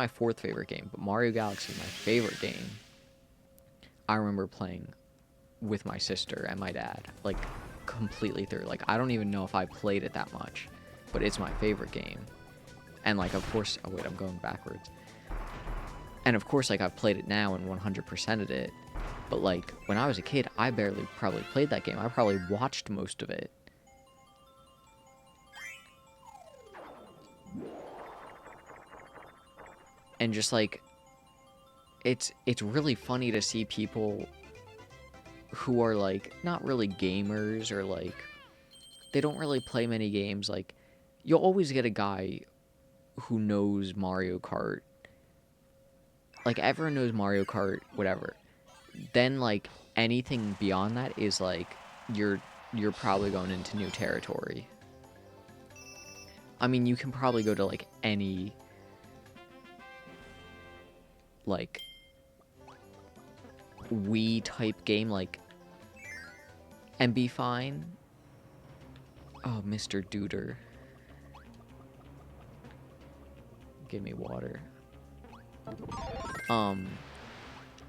fourth favorite game, but Mario Galaxy, my favorite game, I remember playing with my sister and my dad, like, completely through. Like, I don't even know if I played it that much, but it's my favorite game. And, like, of course... Oh, wait, I'm going backwards. And, of course, like, I've played it now and 100%ed it. But, like, when I was a kid, I barely probably played that game. I probably watched most of it. And just, like... It's really funny to see people who are, like, not really gamers or, like... They don't really play many games. Like, you'll always get a guy who knows Mario Kart. Like, everyone knows Mario Kart, whatever. Then, like, anything beyond that is, like, you're probably going into new territory. I mean, you can probably go to, like, any, like, Wii-type game, like, and be fine. Oh, Mr. Duder. Give me water.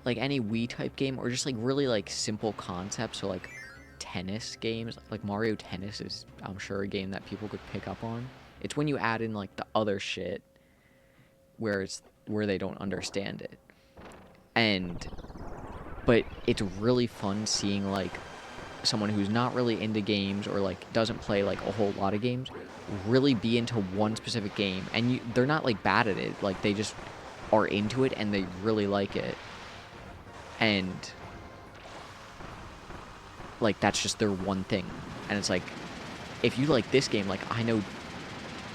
Like any Wii type game, or just like really like simple concepts, so like tennis games, like Mario Tennis is, I'm sure, a game that people could pick up on. It's when you add in like the other shit where they don't understand it. And but it's really fun seeing like someone who's not really into games or like doesn't play like a whole lot of games really be into one specific game, and they're not like bad at it, like they just are into it and they really like it, and like that's just their one thing. And it's like, if you like this game, like I know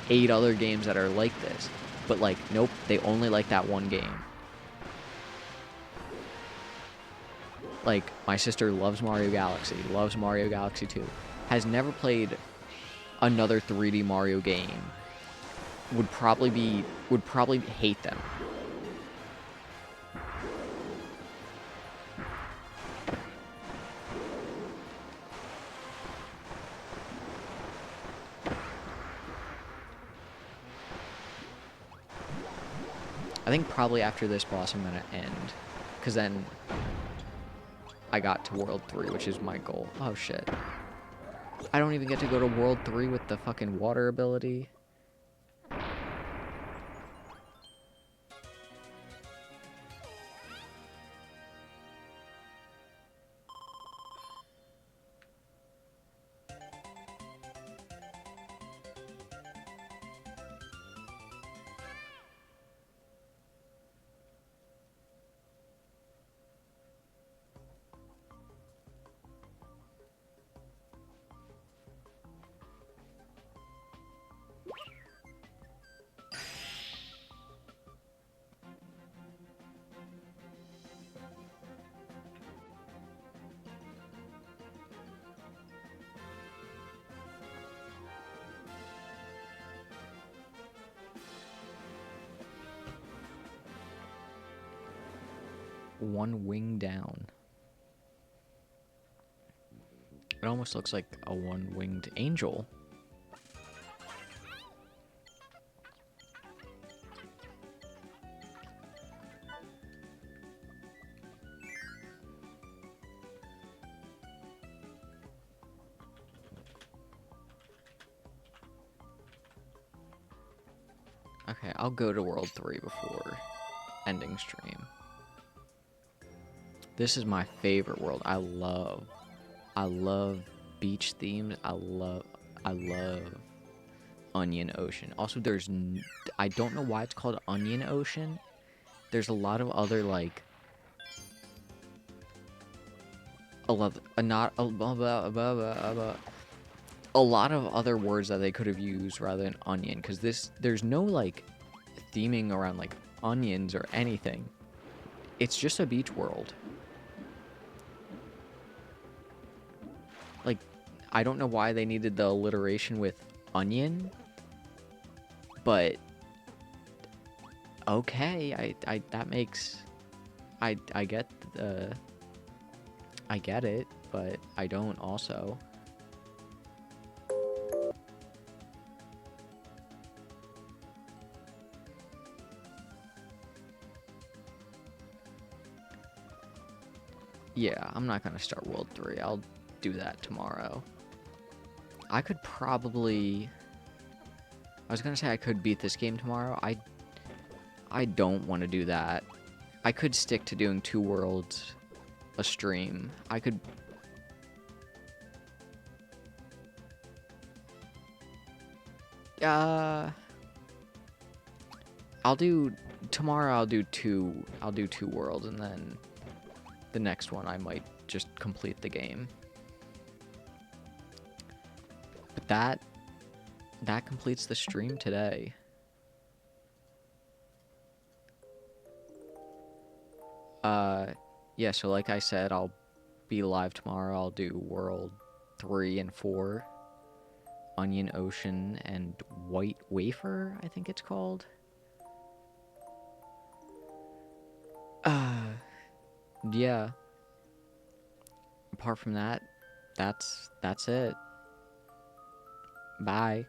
8 other games that are like this, but like nope, they only like that one game. Like my sister loves Mario Galaxy, loves Mario Galaxy 2, has never played another 3D Mario game, would probably hate them. I think probably after this boss I'm gonna end, because then I got to World 3, which is my goal. Oh shit. I don't even get to go to World 3 with the fucking water ability. One wing down. It almost looks like a one-winged angel. Okay, I'll go to World 3 before ending stream. This is my favorite world. I love beach themes. I love Onion Ocean. Also, I don't know why it's called Onion Ocean. There's a lot of other like a lot of other words that they could have used rather than onion, because there's no like theming around like onions or anything. It's just a beach world. Like, I don't know why they needed the alliteration with onion, but okay, I that makes I get I get it, but I don't also. Yeah, I'm not gonna start World 3. I'll do that tomorrow. I could probably... I was gonna say I could beat this game tomorrow. I don't want to do that. I could stick to doing 2 worlds a stream. I could... I'll do... Tomorrow I'll do 2 worlds, and then the next one I might just complete the game. But that completes the stream today. Yeah, so like I said, I'll be live tomorrow. I'll do World 3 and 4. Onion Ocean and White Wafer, I think it's called. Yeah. Apart from that, that's it. Bye.